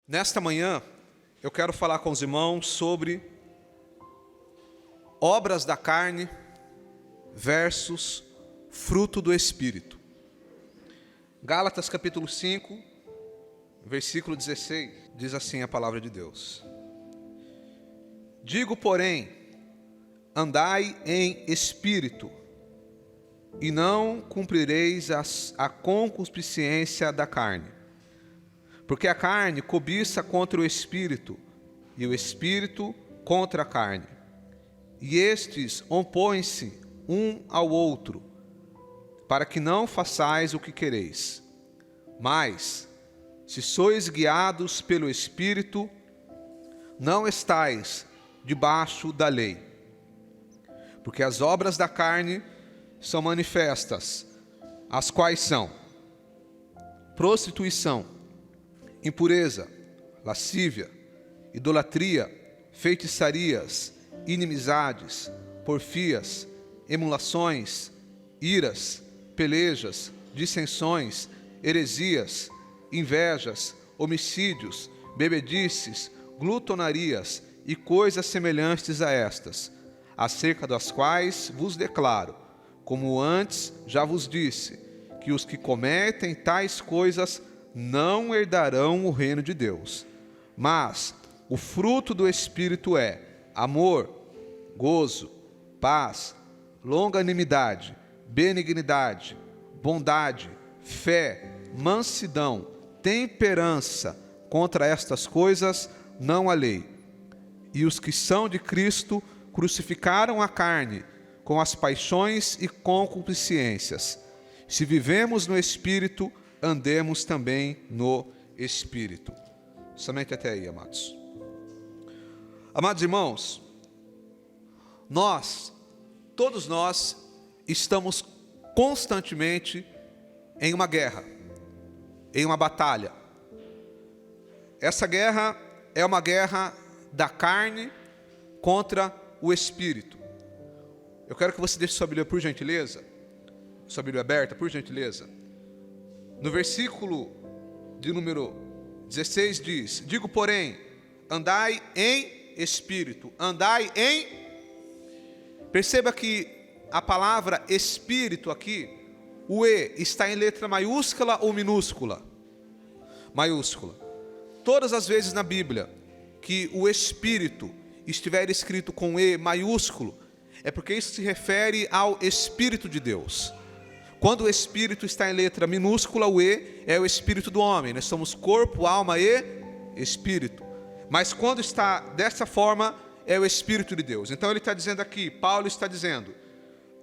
Nesta manhã, eu quero falar com os irmãos sobre obras da carne versus fruto do Espírito. Gálatas capítulo 5, versículo 16, diz assim a palavra de Deus: Digo, porém, andai em espírito, e não cumprireis a concupiscência da carne. Porque a carne cobiça contra o espírito, e o espírito contra a carne. E estes opõem-se um ao outro, para que não façais o que quereis. Mas, se sois guiados pelo Espírito, não estais debaixo da lei. Porque as obras da carne são manifestas, as quais são prostituição, impureza, lascívia, idolatria, feitiçarias, inimizades, porfias, emulações, iras, pelejas, dissensões, heresias, invejas, homicídios, bebedices, glutonarias e coisas semelhantes a estas, acerca das quais vos declaro, como antes já vos disse, que os que cometem tais coisas não herdarão o reino de Deus. Mas o fruto do Espírito é amor, gozo, paz, longanimidade, benignidade, bondade, fé, mansidão, temperança. Contra estas coisas não há lei. E os que são de Cristo crucificaram a carne com as paixões e concupiscências. Se vivemos no Espírito, andemos também no Espírito. Somente até aí, amados. Amados irmãos, todos nós estamos constantemente em uma guerra, em uma batalha. Essa guerra é uma guerra da carne contra o Espírito. Eu quero que você deixe sua Bíblia, por gentileza, sua Bíblia aberta, por gentileza. No versículo de número 16 diz: Digo, porém, andai em espírito, andai em... Perceba que a palavra espírito aqui, o E está em letra maiúscula ou minúscula? Maiúscula. Todas as vezes na Bíblia que o espírito estiver escrito com E maiúsculo, é porque isso se refere ao Espírito de Deus. Quando o Espírito está em letra minúscula, o E é o Espírito do homem. Nós somos corpo, alma e Espírito. Mas quando está dessa forma, é o Espírito de Deus. Então ele está dizendo aqui, Paulo está dizendo,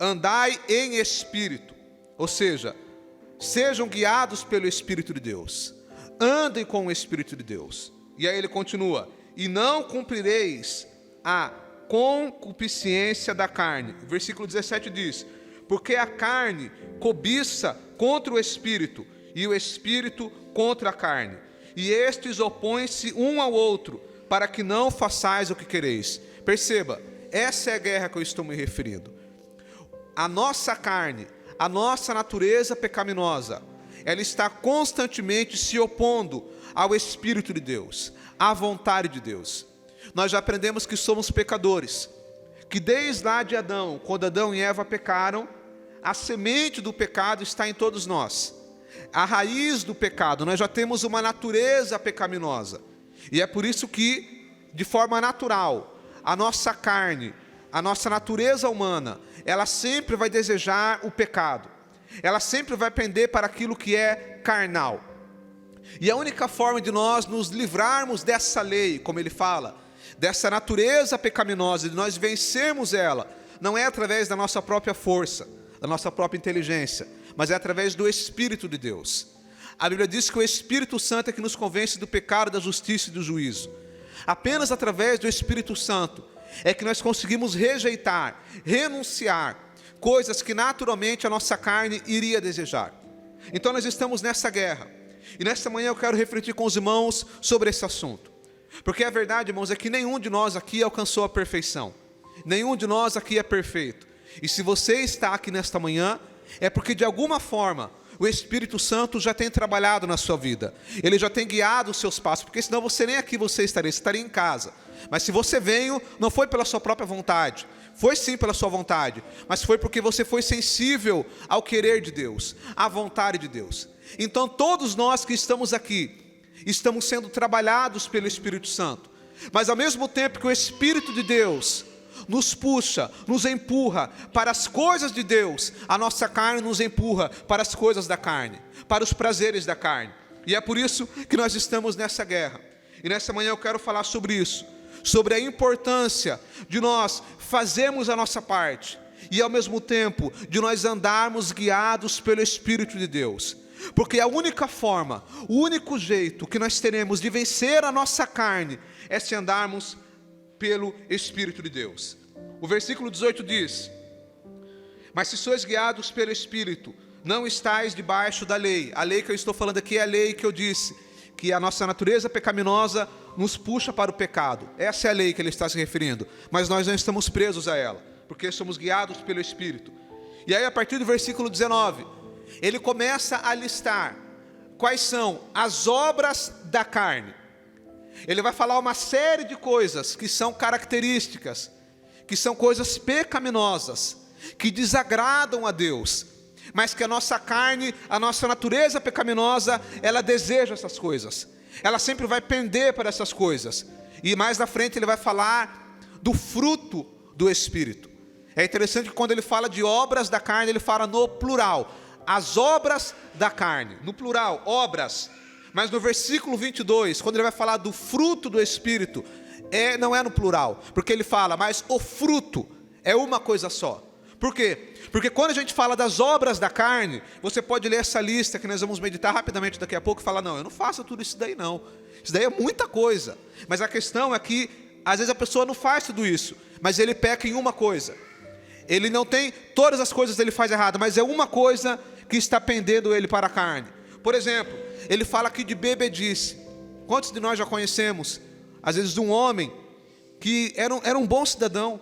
andai em Espírito. Ou seja, sejam guiados pelo Espírito de Deus. Andem com o Espírito de Deus. E aí ele continua, e não cumprireis a concupiscência da carne. O versículo 17 diz, porque a carne cobiça contra o Espírito, e o Espírito contra a carne. E estes opõem-se um ao outro, para que não façais o que quereis. Perceba, essa é a guerra que eu estou me referindo. A nossa carne, a nossa natureza pecaminosa, ela está constantemente se opondo ao Espírito de Deus, à vontade de Deus. Nós já aprendemos que somos pecadores, que desde lá de Adão, quando Adão e Eva pecaram, a semente do pecado está em todos nós. A raiz do pecado, nós já temos uma natureza pecaminosa. E é por isso que, de forma natural, a nossa carne, a nossa natureza humana, ela sempre vai desejar o pecado. Ela sempre vai pender para aquilo que é carnal. E a única forma de nós nos livrarmos dessa lei, como ele fala, dessa natureza pecaminosa, de nós vencermos ela, não é através da nossa própria força, da nossa própria inteligência, mas é através do Espírito de Deus. A Bíblia diz que o Espírito Santo é que nos convence do pecado, da justiça e do juízo. Apenas através do Espírito Santo é que nós conseguimos rejeitar, renunciar coisas que naturalmente a nossa carne iria desejar. Então nós estamos nessa guerra. E nesta manhã eu quero refletir com os irmãos sobre esse assunto. Porque a verdade, irmãos, é que nenhum de nós aqui alcançou a perfeição. Nenhum de nós aqui é perfeito. E se você está aqui nesta manhã, é porque de alguma forma o Espírito Santo já tem trabalhado na sua vida. Ele já tem guiado os seus passos, porque senão você nem aqui você estaria em casa. Mas se você veio, não foi pela sua própria vontade. Foi sim pela sua vontade, mas foi porque você foi sensível ao querer de Deus, à vontade de Deus. Então todos nós que estamos aqui, estamos sendo trabalhados pelo Espírito Santo. Mas ao mesmo tempo que o Espírito de Deus nos puxa, nos empurra para as coisas de Deus, a nossa carne nos empurra para as coisas da carne, para os prazeres da carne. E é por isso que nós estamos nessa guerra. E nessa manhã eu quero falar sobre isso, sobre a importância de nós fazermos a nossa parte e ao mesmo tempo de nós andarmos guiados pelo Espírito de Deus. Porque a única forma, o único jeito que nós teremos de vencer a nossa carne é se andarmos pelo Espírito de Deus. O versículo 18 diz: mas se sois guiados pelo Espírito, não estáis debaixo da lei. A lei que eu estou falando aqui é a lei que eu disse, que a nossa natureza pecaminosa nos puxa para o pecado. Essa é a lei que ele está se referindo, mas nós não estamos presos a ela, porque somos guiados pelo Espírito. E aí a partir do versículo 19, ele começa a listar quais são as obras da carne. Ele vai falar uma série de coisas que são características, que são coisas pecaminosas, que desagradam a Deus, mas que a nossa carne, a nossa natureza pecaminosa, ela deseja essas coisas. Ela sempre vai pender para essas coisas. E mais na frente ele vai falar do fruto do Espírito. É interessante que quando ele fala de obras da carne, ele fala no plural. As obras da carne, no plural, obras. Mas no versículo 22, quando ele vai falar do fruto do Espírito, não é no plural, porque ele fala, mas o fruto é uma coisa só. Por quê? Porque quando a gente fala das obras da carne, você pode ler essa lista que nós vamos meditar rapidamente daqui a pouco e falar, não, eu não faço tudo isso daí não. Isso daí é muita coisa. Mas a questão é que, às vezes a pessoa não faz tudo isso, mas ele peca em uma coisa. Ele não tem, todas as coisas ele faz errado, mas é uma coisa que está pendendo ele para a carne. Por exemplo, ele fala aqui de bebedice. Quantos de nós já conhecemos, às vezes, um homem que era um bom cidadão,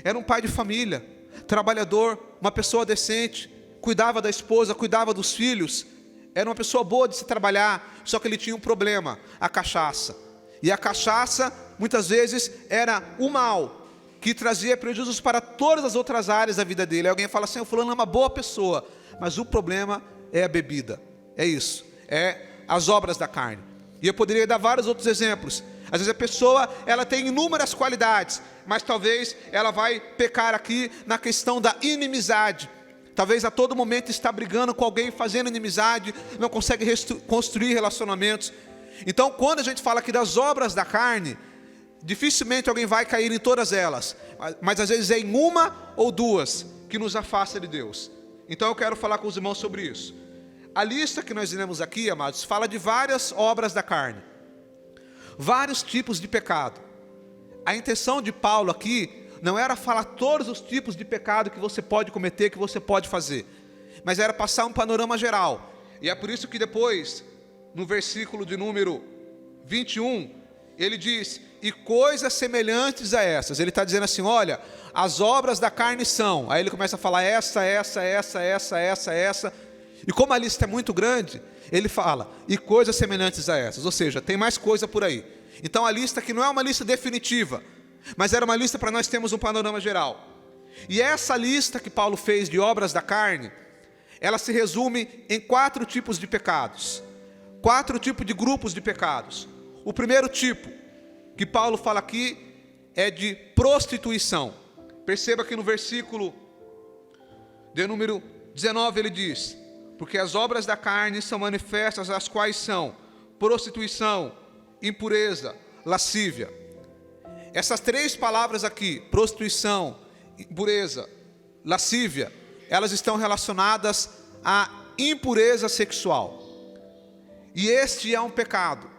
era um pai de família, trabalhador, uma pessoa decente, cuidava da esposa, cuidava dos filhos, era uma pessoa boa de se trabalhar, só que ele tinha um problema, a cachaça. E a cachaça, muitas vezes, era o mal, que trazia prejuízos para todas as outras áreas da vida dele. Aí alguém fala assim, o fulano é uma boa pessoa, mas o problema é a bebida. É isso, é as obras da carne. E eu poderia dar vários outros exemplos. Às vezes a pessoa, ela tem inúmeras qualidades, mas talvez ela vai pecar aqui na questão da inimizade. Talvez a todo momento está brigando com alguém, fazendo inimizade, não consegue construir relacionamentos. Então quando a gente fala aqui das obras da carne, dificilmente alguém vai cair em todas elas, mas às vezes é em uma ou duas que nos afasta de Deus. Então eu quero falar com os irmãos sobre isso. A lista que nós iremos aqui, amados, fala de várias obras da carne, vários tipos de pecado. A intenção de Paulo aqui não era falar todos os tipos de pecado que você pode cometer, que você pode fazer, mas era passar um panorama geral. E é por isso que depois, no versículo de número 21, ele diz, e coisas semelhantes a essas. Ele está dizendo assim, olha, as obras da carne são. Aí ele começa a falar essa. E como a lista é muito grande, ele fala, e coisas semelhantes a essas. Ou seja, tem mais coisa por aí. Então a lista aqui não é uma lista definitiva, mas era uma lista para nós termos um panorama geral. E essa lista que Paulo fez de obras da carne, ela se resume em 4 tipos de pecados. 4 tipos de grupos de pecados. O primeiro tipo, que Paulo fala aqui, é de prostituição. Perceba que no versículo de número 19 ele diz, porque as obras da carne são manifestas, as quais são prostituição, impureza, lascívia. Essas 3 palavras aqui, prostituição, impureza, lascívia, elas estão relacionadas à impureza sexual. E este é um pecado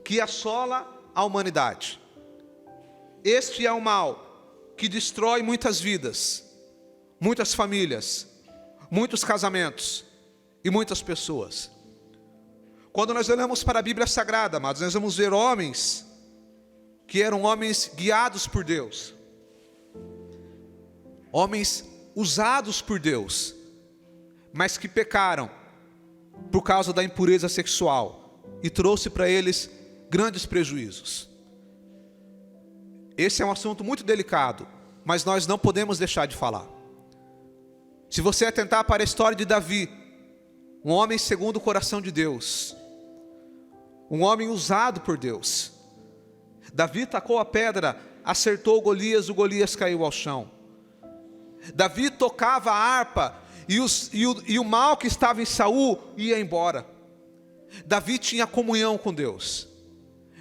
que assola a humanidade. Este é um mal que destrói muitas vidas, muitas famílias, muitos casamentos e muitas pessoas. Quando nós olhamos para a Bíblia Sagrada, amados, nós vamos ver homens que eram homens guiados por Deus, homens usados por Deus, mas que pecaram por causa da impureza sexual e trouxe para eles grandes prejuízos. Esse é um assunto muito delicado, mas nós não podemos deixar de falar. Se você atentar para a história de Davi, um homem segundo o coração de Deus, um homem usado por Deus. Davi tacou a pedra, acertou Golias, o Golias caiu ao chão. Davi tocava a harpa e o mal que estava em Saul ia embora. Davi tinha comunhão com Deus.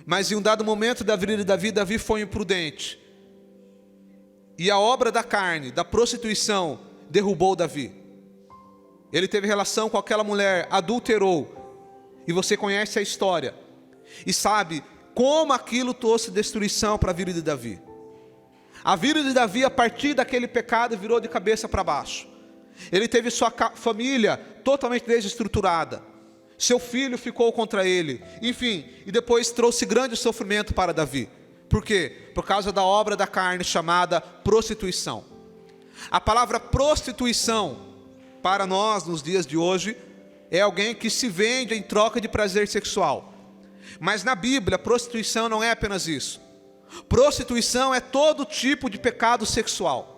Mas em um dado momento da vida de Davi, Davi foi imprudente. E a obra da carne, da prostituição, derrubou Davi. Ele teve relação com aquela mulher, adulterou. E você conhece a história. E sabe como aquilo trouxe destruição para a vida de Davi. A vida de Davi, a partir daquele pecado, virou de cabeça para baixo. Ele teve sua família totalmente desestruturada. Seu filho ficou contra ele. Enfim, e depois trouxe grande sofrimento para Davi. Por quê? Por causa da obra da carne chamada prostituição. A palavra prostituição, para nós nos dias de hoje, é alguém que se vende em troca de prazer sexual. Mas na Bíblia, prostituição não é apenas isso. Prostituição é todo tipo de pecado sexual.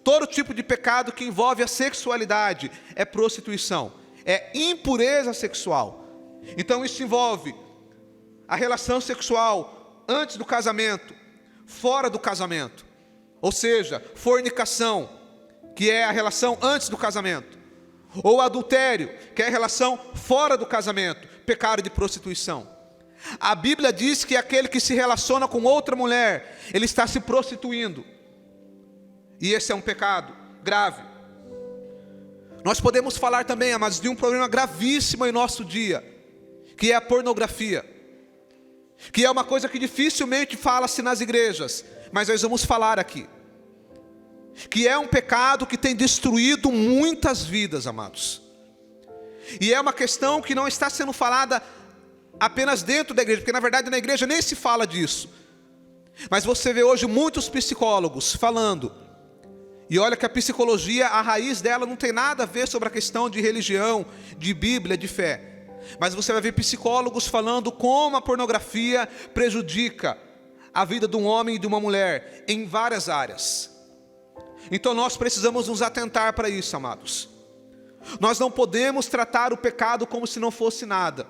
Todo tipo de pecado que envolve a sexualidade é prostituição. É impureza sexual. Então isso envolve a relação sexual antes do casamento, fora do casamento. Ou seja, fornicação, que é a relação antes do casamento. Ou adultério, que é a relação fora do casamento, pecado de prostituição. A Bíblia diz que aquele que se relaciona com outra mulher, ele está se prostituindo. E esse é um pecado grave. Nós podemos falar também, amados, de um problema gravíssimo em nosso dia, que é a pornografia. Que é uma coisa que dificilmente fala-se nas igrejas, mas nós vamos falar aqui. Que é um pecado que tem destruído muitas vidas, amados. E é uma questão que não está sendo falada apenas dentro da igreja, porque na verdade na igreja nem se fala disso. Mas você vê hoje muitos psicólogos falando. E olha que a psicologia, a raiz dela não tem nada a ver sobre a questão de religião, de Bíblia, de fé. Mas você vai ver psicólogos falando como a pornografia prejudica a vida de um homem e de uma mulher em várias áreas. Então nós precisamos nos atentar para isso, amados. Nós não podemos tratar o pecado como se não fosse nada.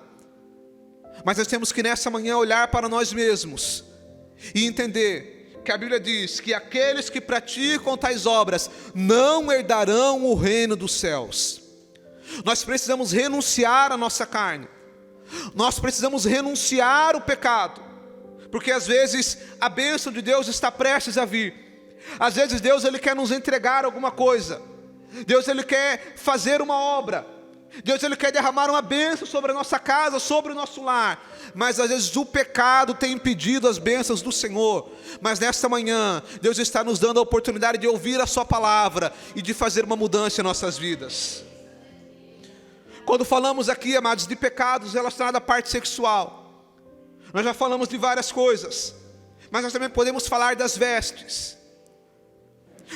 Mas nós temos que nessa manhã olhar para nós mesmos e entender que a Bíblia diz que aqueles que praticam tais obras não herdarão o reino dos céus. Nós precisamos renunciar à nossa carne. Nós precisamos renunciar ao pecado. Porque às vezes a bênção de Deus está prestes a vir. Às vezes Deus ele quer nos entregar alguma coisa. Deus ele quer fazer uma obra. Deus ele quer derramar uma bênção sobre a nossa casa, sobre o nosso lar. Mas às vezes o pecado tem impedido as bênçãos do Senhor. Mas nesta manhã, Deus está nos dando a oportunidade de ouvir a sua palavra e de fazer uma mudança em nossas vidas. Quando falamos aqui, amados, de pecados relacionados à parte sexual, nós já falamos de várias coisas. Mas nós também podemos falar das vestes.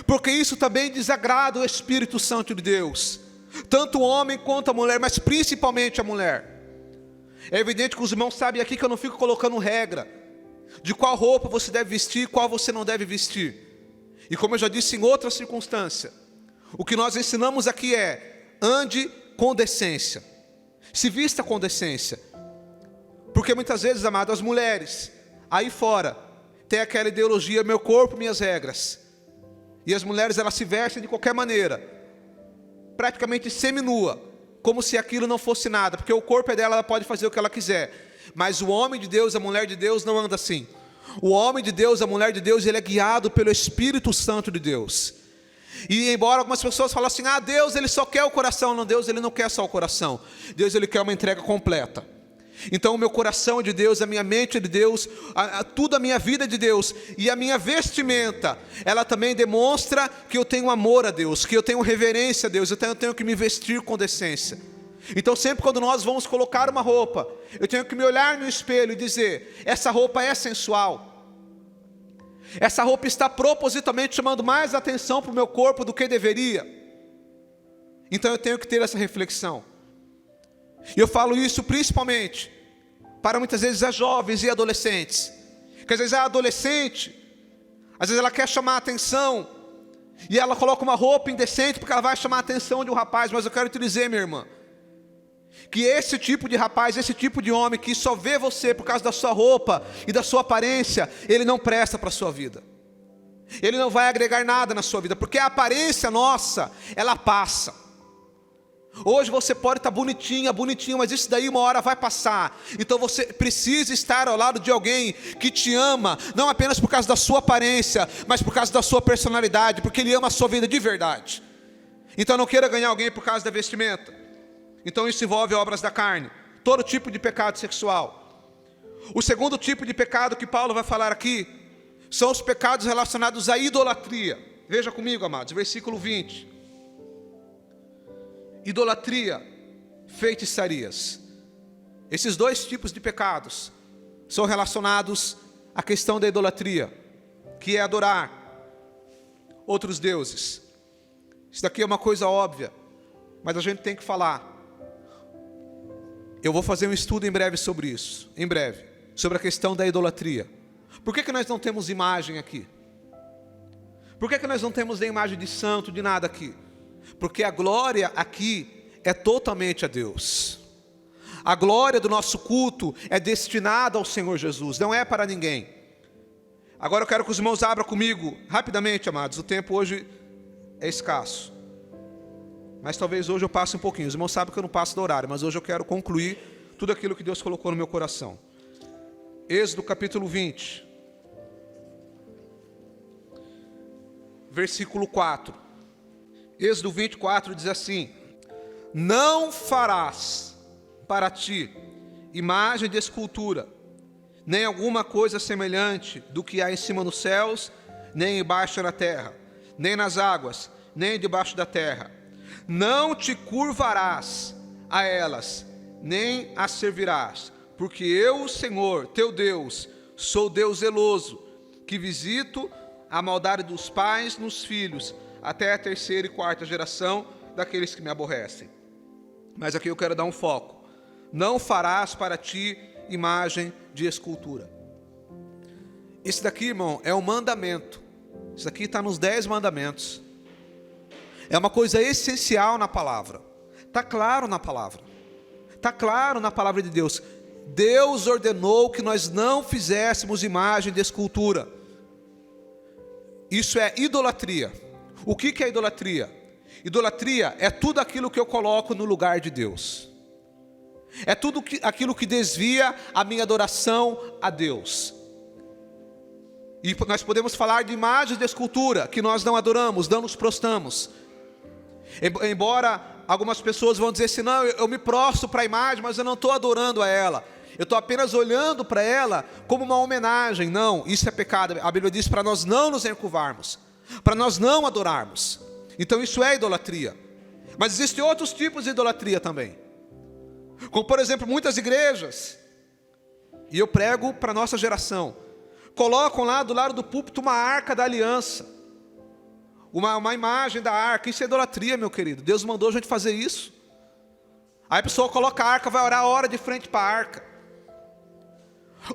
Porque isso também desagrada o Espírito Santo de Deus. Tanto o homem quanto a mulher, mas principalmente a mulher. É evidente que os irmãos sabem aqui que eu não fico colocando regra de qual roupa você deve vestir e qual você não deve vestir. E como eu já disse em outra circunstância, o que nós ensinamos aqui é: ande com decência, se vista com decência. Porque muitas vezes, amados, as mulheres aí fora tem aquela ideologia, meu corpo, minhas regras. E as mulheres elas se vestem de qualquer maneira, praticamente seminua, como se aquilo não fosse nada, porque o corpo é dela, ela pode fazer o que ela quiser. Mas o homem de Deus, a mulher de Deus não anda assim. O homem de Deus, a mulher de Deus, ele é guiado pelo Espírito Santo de Deus. E embora algumas pessoas falem assim, Deus ele só quer o coração. Não, Deus ele não quer só o coração. Deus ele quer uma entrega completa. Então o meu coração é de Deus, a minha mente é de Deus, tudo a minha vida é de Deus. E a minha vestimenta, ela também demonstra que eu tenho amor a Deus, que eu tenho reverência a Deus. Então eu tenho que me vestir com decência. Então sempre quando nós vamos colocar uma roupa, eu tenho que me olhar no espelho e dizer, essa roupa é sensual. Essa roupa está propositalmente chamando mais atenção para o meu corpo do que deveria. Então eu tenho que ter essa reflexão. E eu falo isso principalmente para muitas vezes as jovens e adolescentes. Que às vezes a adolescente, às vezes ela quer chamar a atenção, e ela coloca uma roupa indecente porque ela vai chamar a atenção de um rapaz. Mas eu quero te dizer, minha irmã, que esse tipo de rapaz, esse tipo de homem que só vê você por causa da sua roupa e da sua aparência, ele não presta para a sua vida. Ele não vai agregar nada na sua vida, porque a aparência nossa, ela passa. Hoje você pode estar bonitinha, mas isso daí uma hora vai passar. Então você precisa estar ao lado de alguém que te ama, não apenas por causa da sua aparência, mas por causa da sua personalidade, porque ele ama a sua vida de verdade. Então não queira ganhar alguém por causa da vestimenta. Então isso envolve obras da carne, todo tipo de pecado sexual. O segundo tipo de pecado que Paulo vai falar aqui são os pecados relacionados à idolatria. Veja comigo, amados, versículo 20. Idolatria, feitiçarias. Esses dois tipos de pecados são relacionados à questão da idolatria, que é adorar outros deuses. Isso daqui é uma coisa óbvia, mas a gente tem que falar. Eu vou fazer um estudo em breve sobre isso, sobre a questão da idolatria. Por que nós não temos imagem aqui? Por que nós não temos nem imagem de santo, de nada aqui? Porque a glória aqui é totalmente a Deus. A glória do nosso culto é destinada ao Senhor Jesus, não é para ninguém. Agora eu quero que os irmãos abram comigo, rapidamente, amados, o tempo hoje é escasso. Mas talvez hoje eu passe um pouquinho. Os irmãos sabem que eu não passo do horário, mas hoje eu quero concluir tudo aquilo que Deus colocou no meu coração. Êxodo capítulo 20, versículo 4. Êxodo 24 diz assim: não farás para ti imagem de escultura, nem alguma coisa semelhante do que há em cima nos céus, nem embaixo na terra, nem nas águas, nem debaixo da terra. Não te curvarás a elas, nem as servirás, porque eu, o Senhor, teu Deus, sou Deus zeloso, que visito a maldade dos pais nos filhos, até a terceira e quarta geração daqueles que me aborrecem. Mas aqui eu quero dar um foco. Não farás para ti imagem de escultura. Isso daqui, irmão, é um mandamento. Isso daqui está nos 10 mandamentos. É uma coisa essencial na palavra. Está claro na palavra. Está claro na palavra de Deus. Deus ordenou que nós não fizéssemos imagem de escultura. Isso é idolatria. O que é idolatria? Idolatria é tudo aquilo que eu coloco no lugar de Deus. É tudo aquilo que desvia a minha adoração a Deus. E nós podemos falar de imagens de escultura que nós não adoramos, não nos prostramos. Embora algumas pessoas vão dizer assim: não, eu me prostro para a imagem, mas eu não estou adorando a ela. Eu estou apenas olhando para ela como uma homenagem. Não, isso é pecado. A Bíblia diz para nós não nos encurvarmos, para nós não adorarmos. Então isso é idolatria. Mas existem outros tipos de idolatria também. Como por exemplo, muitas igrejas, e eu prego para a nossa geração, colocam lá do lado do púlpito uma arca da aliança, uma imagem da arca. Isso é idolatria, meu querido. Deus mandou a gente fazer isso. Aí a pessoa coloca a arca, vai orar a hora de frente para a arca.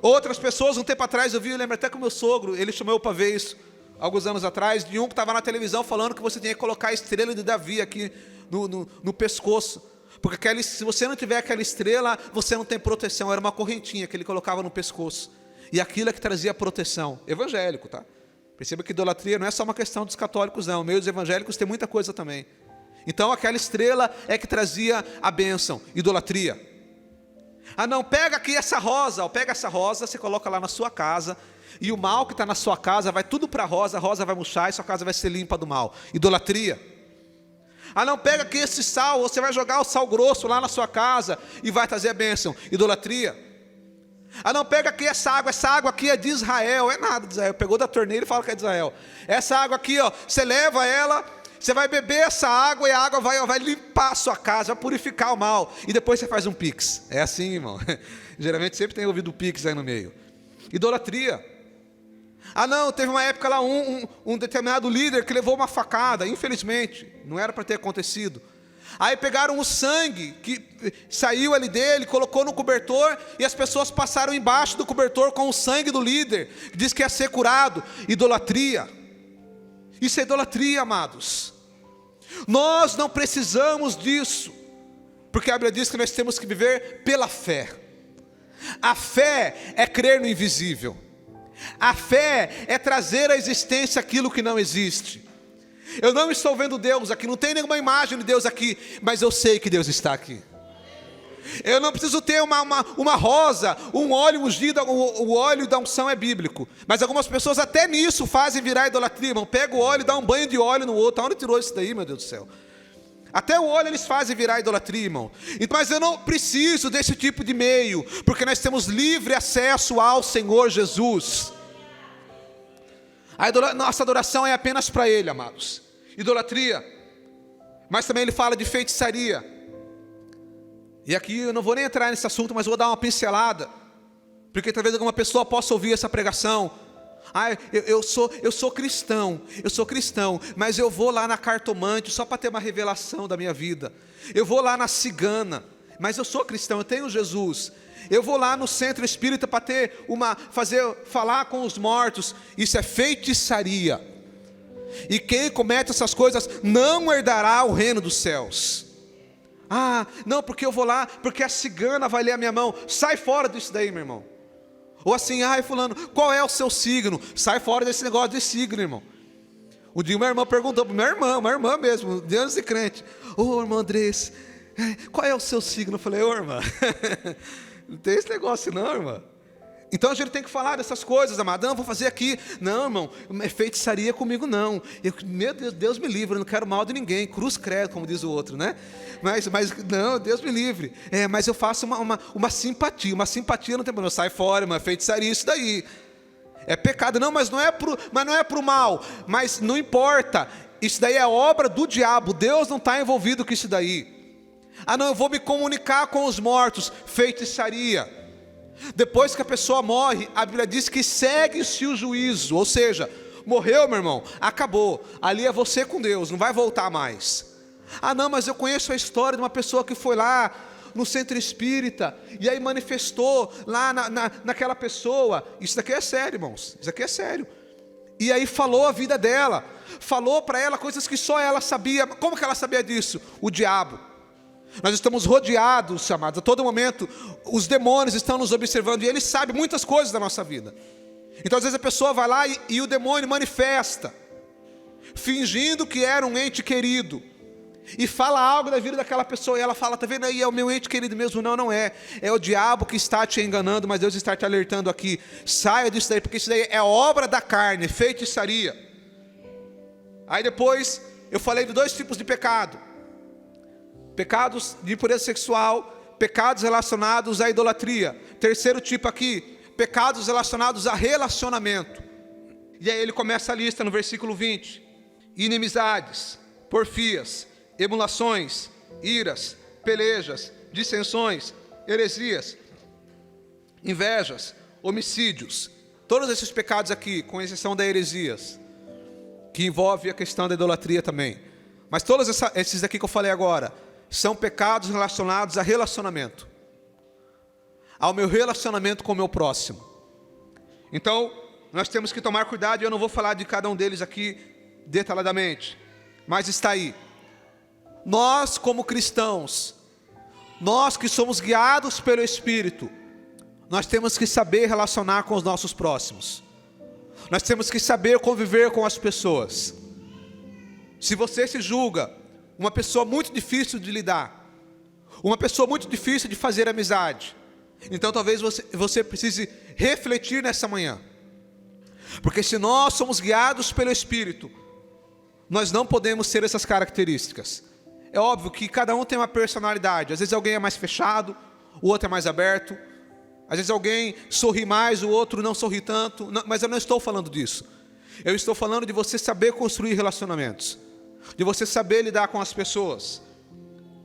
Outras pessoas, um tempo atrás eu lembro até que o meu sogro, ele chamou eu para ver isso, alguns anos atrás, de um que estava na televisão falando que você tinha que colocar a estrela de Davi aqui no pescoço. Porque se você não tiver aquela estrela, você não tem proteção. Era uma correntinha que ele colocava no pescoço. E aquilo é que trazia proteção. Evangélico, tá? Perceba que idolatria não é só uma questão dos católicos, não. No meio dos evangélicos tem muita coisa também. Então aquela estrela é que trazia a bênção. Idolatria. Ah não, pega aqui essa rosa. Pega essa rosa, você coloca lá na sua casa. E o mal que está na sua casa vai tudo para a rosa vai murchar e sua casa vai ser limpa do mal. Idolatria. Ah não, pega aqui esse sal, você vai jogar o sal grosso lá na sua casa e vai trazer a bênção. Idolatria. Ah não, pega aqui essa água aqui é de Israel. É nada de Israel, pegou da torneira e fala que é de Israel. Essa água aqui, ó, você leva ela, você vai beber essa água e a água vai limpar a sua casa, vai purificar o mal. E depois você faz um pix. É assim, irmão. Geralmente sempre tem ouvido pix aí no meio. Idolatria. Ah não, teve uma época lá, um determinado líder que levou uma facada, infelizmente, não era para ter acontecido, Aí pegaram o sangue que saiu ali dele, colocou no cobertor, e as pessoas passaram embaixo do cobertor com o sangue do líder, que diz que ia ser curado. Idolatria. Isso é idolatria, amados. Nós não precisamos disso, porque a Bíblia diz que nós temos que viver pela fé. A fé é crer no invisível. A fé é trazer à existência aquilo que não existe. Eu não estou vendo Deus aqui, não tem nenhuma imagem de Deus aqui, mas eu sei que Deus está aqui. Eu não preciso ter uma rosa, um óleo ungido, o óleo da unção é bíblico. Mas algumas pessoas até nisso fazem virar idolatria, irmão. Pega o óleo e dá um banho de óleo no outro. Onde tirou isso daí, meu Deus do céu? Até o óleo eles fazem virar idolatria, irmão. Mas eu não preciso desse tipo de meio, porque nós temos livre acesso ao Senhor Jesus. Nossa adoração é apenas para Ele, amados. Idolatria. Mas também ele fala de feitiçaria. E aqui eu não vou nem entrar nesse assunto, mas vou dar uma pincelada, porque talvez alguma pessoa possa ouvir essa pregação. Eu sou cristão, mas eu vou lá na cartomante só para ter uma revelação da minha vida. Eu vou lá na cigana, mas eu sou cristão, eu tenho Jesus. Eu vou lá no centro espírita para falar com os mortos. Isso é feitiçaria. E quem comete essas coisas não herdará o reino dos céus. Não, porque eu vou lá, porque a cigana vai ler a minha mão. Sai fora disso daí, meu irmão. Ou assim, fulano, qual é o seu signo? Sai fora desse negócio de signo, irmão. O dia uma irmã perguntou para uma irmã mesmo, de anos de crente. Irmã Andrés, qual é o seu signo? Eu falei, irmã, não tem esse negócio não, irmã. Então a gente tem que falar dessas coisas, amado. Não, vou fazer aqui. Não, irmão, é feitiçaria comigo não. Meu Deus, Deus me livre, eu não quero mal de ninguém. Cruz credo, como diz o outro, né? Mas não, Deus me livre. Mas eu faço uma simpatia. Uma simpatia não tem problema. Sai fora, irmão, é feitiçaria isso daí. É pecado. Não, mas não é pro mal. Mas não importa. Isso daí é obra do diabo. Deus não está envolvido com isso daí. Não, eu vou me comunicar com os mortos. Feitiçaria. Depois que a pessoa morre, a Bíblia diz que segue-se o juízo. Ou seja, morreu, meu irmão, acabou. Ali é você com Deus, não vai voltar mais. Não, mas eu conheço a história de uma pessoa que foi lá no centro espírita e aí manifestou lá naquela pessoa. Isso daqui é sério, irmãos, isso aqui é sério. E aí falou a vida dela, falou para ela coisas que só ela sabia. Como que ela sabia disso? O diabo. Nós estamos rodeados, amados, a todo momento os demônios estão nos observando e eles sabem muitas coisas da nossa vida. Então às vezes a pessoa vai lá e o demônio manifesta, fingindo que era um ente querido, e fala algo da vida daquela pessoa, e ela fala, tá vendo aí, é o meu ente querido mesmo. Não é o diabo que está te enganando, mas Deus está te alertando aqui. Saia disso daí, porque isso daí é obra da carne, feitiçaria. Aí depois eu falei de 2 tipos de pecado: pecados de impureza sexual, pecados relacionados à idolatria. Terceiro tipo aqui, pecados relacionados a relacionamento. E aí ele começa a lista no versículo 20: inimizades, porfias, emulações, iras, pelejas, dissensões, heresias, invejas, homicídios. Todos esses pecados aqui, com exceção da heresias, que envolve a questão da idolatria também. Mas todos esses aqui que eu falei agora são pecados relacionados a relacionamento, ao meu relacionamento com o meu próximo. Então, nós temos que tomar cuidado, e eu não vou falar de cada um deles aqui detalhadamente, mas está aí. Nós como cristãos, nós que somos guiados pelo Espírito, nós temos que saber relacionar com os nossos próximos. Nós temos que saber conviver com as pessoas. Se você se julga uma pessoa muito difícil de lidar, uma pessoa muito difícil de fazer amizade, então talvez você precise refletir nessa manhã. Porque se nós somos guiados pelo Espírito, nós não podemos ter essas características. É óbvio que cada um tem uma personalidade. Às vezes alguém é mais fechado, o outro é mais aberto. Às vezes alguém sorri mais, o outro não sorri tanto. Mas eu não estou falando disso. Eu estou falando de você saber construir relacionamentos, de você saber lidar com as pessoas.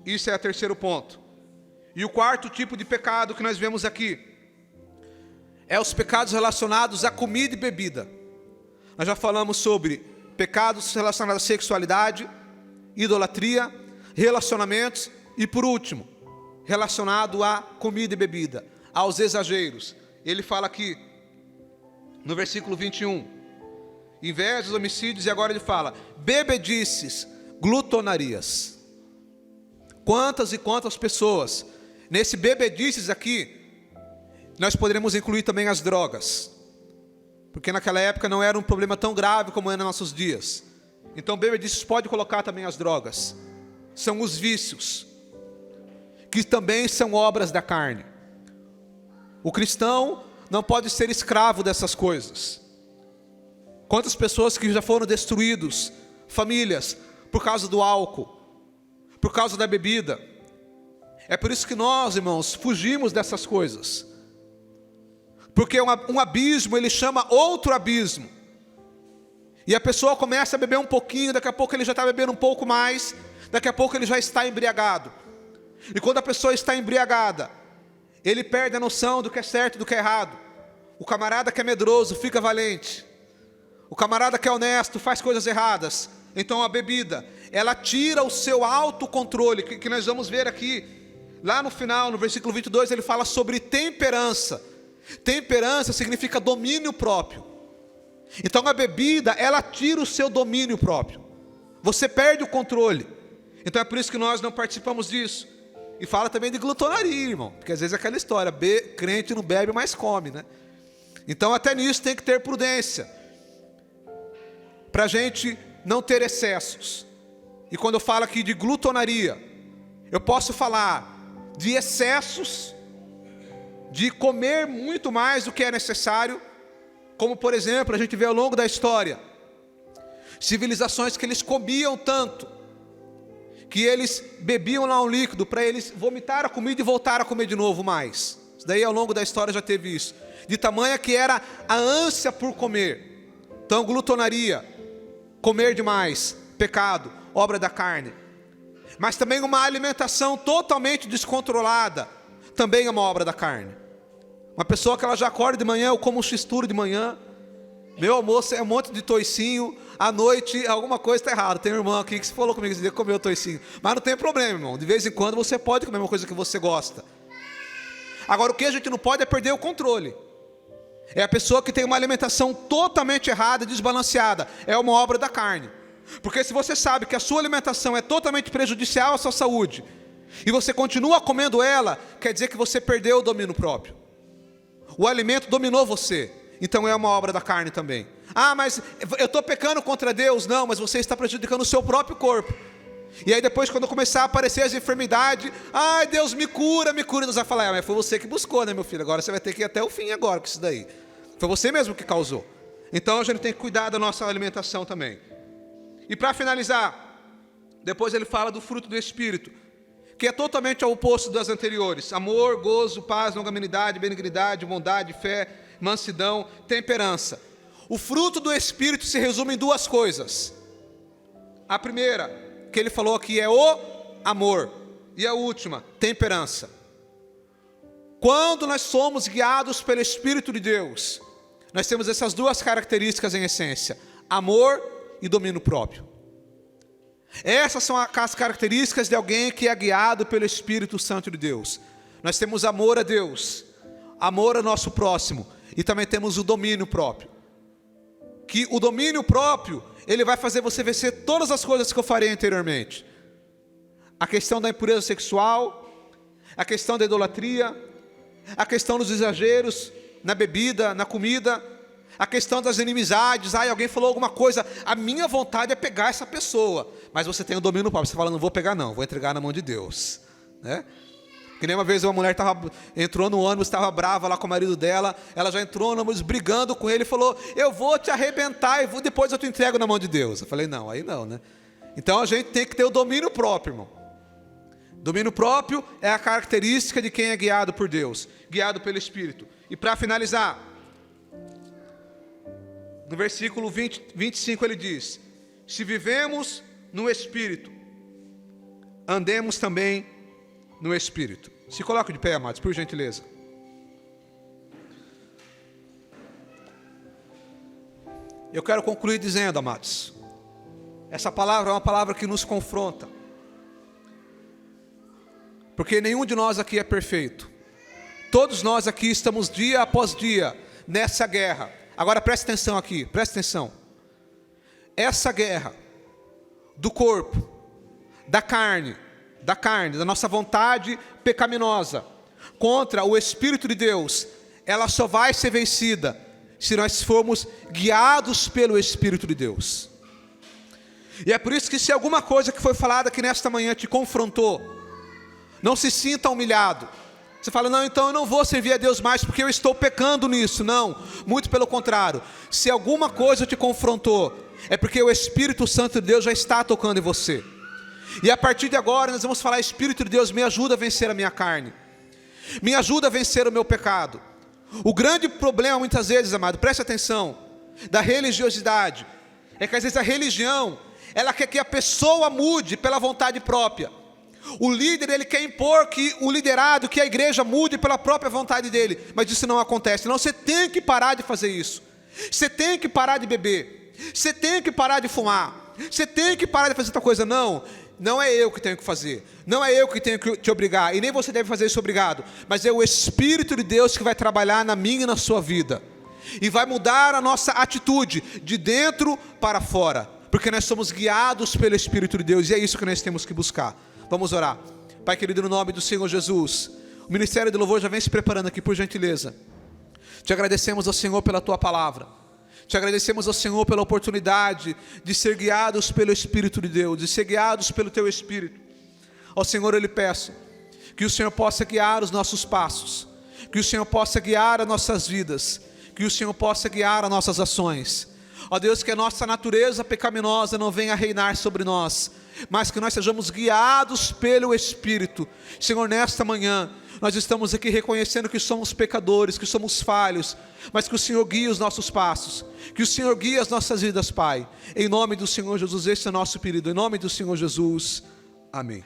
Isso é o terceiro ponto. E o quarto tipo de pecado que nós vemos aqui é os pecados relacionados à comida e bebida. Nós já falamos sobre pecados relacionados à sexualidade, idolatria. relacionamentos e, por último, relacionado à comida e bebida, aos exageros. Ele fala aqui, no versículo 21, invejas, homicídios, e agora ele fala, bebedices, glutonarias. Quantas e quantas pessoas, nesse bebedices aqui, nós poderemos incluir também as drogas, porque naquela época não era um problema tão grave como é nos nossos dias. Então bebedices pode colocar também as drogas, são os vícios, que também são obras da carne. O cristão não pode ser escravo dessas coisas. Quantas pessoas que já foram destruídos, famílias, por causa do álcool, por causa da bebida. É por isso que nós, irmãos, fugimos dessas coisas. Porque um abismo, ele chama outro abismo. E a pessoa começa a beber um pouquinho, daqui a pouco ele já está bebendo um pouco mais, daqui a pouco ele já está embriagado. E quando a pessoa está embriagada, ele perde a noção do que é certo e do que é errado. O camarada que é medroso fica valente. O camarada que é honesto faz coisas erradas. Então a bebida, ela tira o seu autocontrole, que nós vamos ver aqui, lá no final, no versículo 22, ele fala sobre temperança. Temperança significa domínio próprio. Então a bebida, ela tira o seu domínio próprio. Você perde o controle. Então é por isso que nós não participamos disso. E fala também de glutonaria, irmão. Porque às vezes é aquela história, crente não bebe, mas come, né? Então até nisso tem que ter prudência, para a gente não ter excessos. E quando eu falo aqui de glutonaria, eu posso falar de excessos, de comer muito mais do que é necessário, como por exemplo, a gente vê ao longo da história, civilizações que eles comiam tanto, que eles bebiam lá um líquido, para eles vomitar a comida e voltar a comer de novo mais. Isso daí ao longo da história já teve isso, de tamanha que era a ânsia por comer. Então glutonaria, comer demais, pecado, obra da carne. Mas também uma alimentação totalmente descontrolada, também é uma obra da carne. Uma pessoa que ela já acorda de manhã, eu como um x-tudo de manhã, meu almoço é um monte de toicinho, à noite alguma coisa está errada. Tem um irmão aqui que se falou comigo esse dia que comeu toicinho, mas não tem problema, irmão, de vez em quando você pode comer uma coisa que você gosta. Agora o que a gente não pode é perder o controle. É a pessoa que tem uma alimentação totalmente errada, desbalanceada, é uma obra da carne. Porque se você sabe que a sua alimentação é totalmente prejudicial à sua saúde, e você continua comendo ela, quer dizer que você perdeu o domínio próprio. O alimento dominou você, então é uma obra da carne também. Ah, mas eu estou pecando contra Deus. Não, mas você está prejudicando o seu próprio corpo. E aí depois, quando começar a aparecer as enfermidades, ai, Deus me cura, Deus vai falar, mas foi você que buscou, né, meu filho? Agora você vai ter que ir até o fim agora com isso daí. Foi você mesmo que causou. Então a gente tem que cuidar da nossa alimentação também. E para finalizar, depois ele fala do fruto do Espírito, que é totalmente ao oposto das anteriores: amor, gozo, paz, longanimidade, benignidade, bondade, fé, mansidão, temperança. O fruto do Espírito se resume em duas coisas. A primeira, que ele falou aqui, é o amor. E a última, temperança. Quando nós somos guiados pelo Espírito de Deus, nós temos essas duas características em essência: amor e domínio próprio. Essas são as características de alguém que é guiado pelo Espírito Santo de Deus. Nós temos amor a Deus, amor ao nosso próximo, e também temos o domínio próprio. Que o domínio próprio, ele vai fazer você vencer todas as coisas que eu falei anteriormente. A questão da impureza sexual, a questão da idolatria, a questão dos exageros na bebida, na comida, a questão das inimizades. Alguém falou alguma coisa, a minha vontade é pegar essa pessoa, mas você tem o domínio próprio. Você fala, não vou pegar não, vou entregar na mão de Deus, né? Que nem uma vez uma mulher entrou no ônibus, estava brava lá com o marido dela, ela já entrou no ônibus brigando com ele e falou, eu vou te arrebentar e depois eu te entrego na mão de Deus. Eu falei, não, aí não, né? Então a gente tem que ter o domínio próprio, irmão. Domínio próprio é a característica de quem é guiado por Deus, guiado pelo Espírito. E para finalizar, no versículo 25 ele diz, se vivemos no Espírito, andemos também no Espírito. Se coloque de pé, amados, por gentileza. Eu quero concluir dizendo, amados, essa palavra é uma palavra que nos confronta. porque nenhum de nós aqui é perfeito. Todos nós aqui estamos dia após dia nessa guerra. Agora preste atenção aqui, preste atenção. Essa guerra do corpo, da carne, da nossa vontade pecaminosa, contra o Espírito de Deus, ela só vai ser vencida se nós formos guiados pelo Espírito de Deus. E é por isso que se alguma coisa que foi falada aqui nesta manhã te confrontou, não se sinta humilhado. Você fala, não, então eu não vou servir a Deus mais porque eu estou pecando nisso. Não, muito pelo contrário. Se alguma coisa te confrontou, é porque o Espírito Santo de Deus já está tocando em você. E a partir de agora nós vamos falar, Espírito de Deus, me ajuda a vencer a minha carne. Me ajuda a vencer o meu pecado. O grande problema muitas vezes, amado, preste atenção, da religiosidade, é que às vezes a religião, ela quer que a pessoa mude pela vontade própria. O líder, ele quer impor que o liderado, que a igreja mude pela própria vontade dele. Mas isso não acontece. Não, você tem que parar de fazer isso. Você tem que parar de beber. Você tem que parar de fumar. Você tem que parar de fazer outra coisa. Não, não é eu que tenho que fazer. Não é eu que tenho que te obrigar. E nem você deve fazer isso obrigado. Mas é o Espírito de Deus que vai trabalhar na minha e na sua vida. E vai mudar a nossa atitude de dentro para fora. Porque nós somos guiados pelo Espírito de Deus. E é isso que nós temos que buscar. Vamos orar. Pai querido, no nome do Senhor Jesus, o Ministério de Louvor já vem se preparando aqui, por gentileza. Te agradecemos ao Senhor pela Tua palavra. Te agradecemos ao Senhor pela oportunidade de ser guiados pelo Espírito de Deus, de ser guiados pelo Teu Espírito. Ao Senhor eu lhe peço que o Senhor possa guiar os nossos passos, que o Senhor possa guiar as nossas vidas, que o Senhor possa guiar as nossas ações. Ó Deus, que a nossa natureza pecaminosa não venha reinar sobre nós, mas que nós sejamos guiados pelo Espírito. Senhor, nesta manhã, nós estamos aqui reconhecendo que somos pecadores, que somos falhos, mas que o Senhor guie os nossos passos, que o Senhor guie as nossas vidas, Pai. Em nome do Senhor Jesus, este é o nosso pedido, em nome do Senhor Jesus, amém.